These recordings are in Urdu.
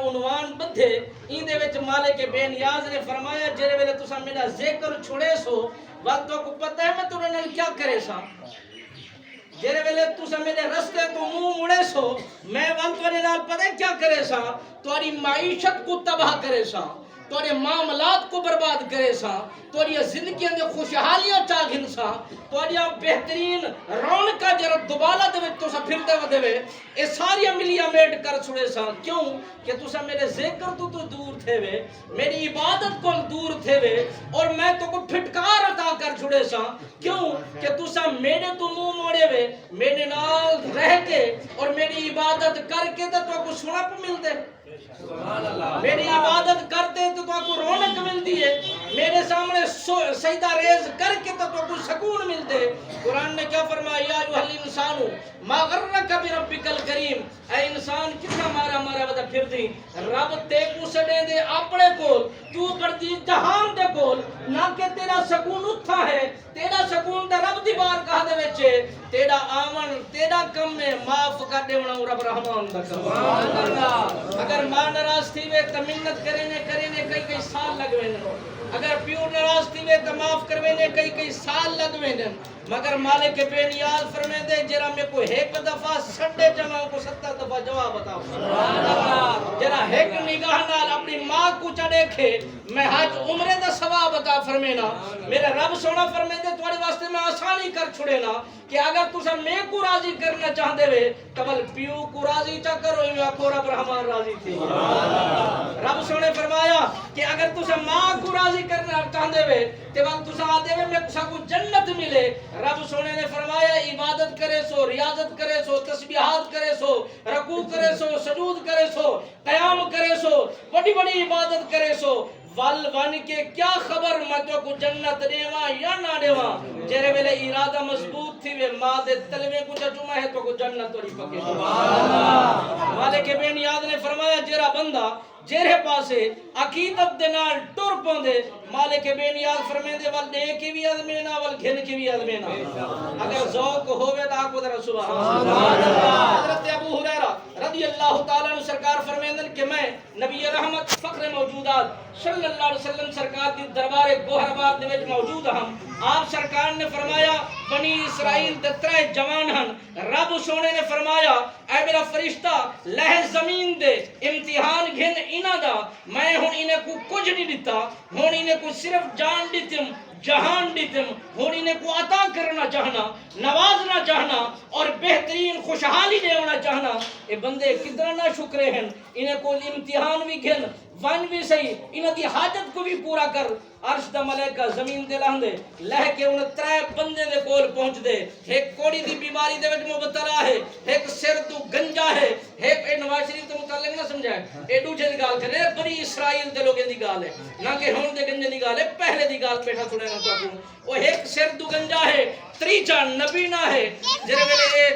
عنوان بدھے این دے وچ مالک بے نیاز نے فرمایا جڑے ویلے تساں میرا ذکر چھوڑے سو وقت کو پتہ ہے میں تُرے نال کیا کرے سا جڑے ویلے تساں میرے رستے تو منہ مڑے سو میں وقت تُرے نال پتہ ہے کیا کرے سا تہاڈی معیشت کو تباہ کرے سا تھوڑے معاملات کو برباد کرے سا تھوڑی زندگی اندر خوشحالیاں چاہ گھن سا تھوڑی بہترین رونقہ جرا دوبالہ دے تو سا پھرتے و دے اے ساری ملیاں میٹ کر چھوڑے سا کیوں کہ تو سا میرے ذکر تو دور تھے وے میری عبادت کو دور تھے وے اور میں تو کو پھٹکار عطا کر چھوڑے سا کیوں کہ تو سا میرے تو منہ موڑے وے میرے نال رہ کے اور میری عبادت کر کے تو کو سنپ ملتے میری عبادت کرتے تو کو رونق ملتی ہے میرے سامنے سجدہ ریز کر کے تو کو سکون ملتے قرآن نے کیا فرمایا یا ایھا الانسان ما غرک بربک الکریم اے انسان کتنا مارا ودا پھر دی رب تے کو سڑے دے اپنے کول تو بڑی جہان دے کول نہ کہ تیرا سکون اتھا ہے تیرا سکون تے رب دی بارگاہ دے وچ تیرا آمن تیرا کم میں معاف کر دیونا رب رحمان دا سبحان اللہ اگر ماں ناراض تھی وے تے منت کرے کئی سال لگوے اگر پیو ناراض تھی وے تے معاف کروے کئی سال لگوے مگر مالک بے نیاز فرمے دے جرا میں کو ایک دفعہ سنڈے جمع کو 70 دفعہ جواب بتاؤ سبحان اللہ جرا ایک نگاہ نال اپنی ماں کو چڑھے کھے میں حج عمرے دا ثواب عطا فرمینا میرے رب سونا فرمے دے تواڈے واسطے میں آسانی کر چھڑے نا کہ اگر تسا میں کو راضی کرنا چاہندے وے تبل پیو کو راضی چا کرو یا کو رب رحمان راضی تھی رب سونے فرمایا کہ اگر تسا ماں کو راضی کرنا چاہندے وے تے وقت تسا آدے وے میں تسا کو جنت ملے رب سونے نے فرمایا عبادت کرے سو ریاضت کرے سو تسبیحات کرے سو رکوع کرے سو سجود کرے سو قیام کرے سو بڑی بڑی عبادت کرے سو ول ون کے کیا خبر میں تو کو جنت دیواں یا نہ دیواں جڑے ویلے ارادہ مضبوط تھی وے ماں دے تلوے کو چوما ہے تو کو جنت توڑی پکے سبحان اللہ مالک بے نیاز نے فرمایا جڑا بندہ جیرے پاسے عقیدت دے نال ٹر پوندے مالک بے نیاز فرمیندے ول دے کی بھی ازمینا ول گھن کی بھی ازمینا اگر ذوق ہوے تا کو ذرا سبحان اللہ حضرت ابو ہریرہ رضی اللہ تعالی عنہ سرکار فرمیندن کہ میں نبی رحمت فخر موجودات صلی اللہ علیہ وسلم سرکار دی دربار گوہربار دے وچ موجود ہم آپ سرکار نے فرمایا بنی اسرائیل دے ترے جوان ہن رب سونے نے فرمایا اے میرا فرشتہ لہ زمین دے امتحان گھن انہاں دا میں ہن انہیں کو کچھ نہیں دیتا ہن انہیں کو صرف جان دیتم جہان دیتم ہن انہیں کو عطا کرنا چاہنا نوازنا چاہنا اور بہترین خوشحالی دینا چاہنا اے بندے کتنا نہ شکرے ہیں انہیں کو امتحان بھی گھن ون بھی صحیح انہیں دی حاجت کو بھی پورا کر عرش دا ملائکہ زمین دے لاندے لہ کے انہیں ترے بندے دے کول پہنچ دے ایک کوڑی دی بیماری دے وچ مبتلا ہے ایک سر تو گنجا ہے ایک اے نواز شریف تو متعلق نہ سمجھائے اے دوجے دی گال کرے بنی اسرائیل دے لوگیں دی گال ہے نہ کہ ہن دے گنجے دی گال ہے پہلے دی گال پیٹھا چھڑے نہ تو او ایک سر تو گنجا ہے تریچا نبی نہ ہے جڑے ویلے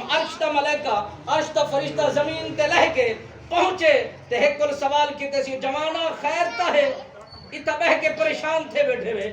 عرش دا ملائکہ عرش دا فرشتہ زمین تے لہ کے پہنچے تے ایک کل سوال کیتے سی جمانہ خیر تا ہے اتبہ کے پریشان تھے بیٹھے ہوئے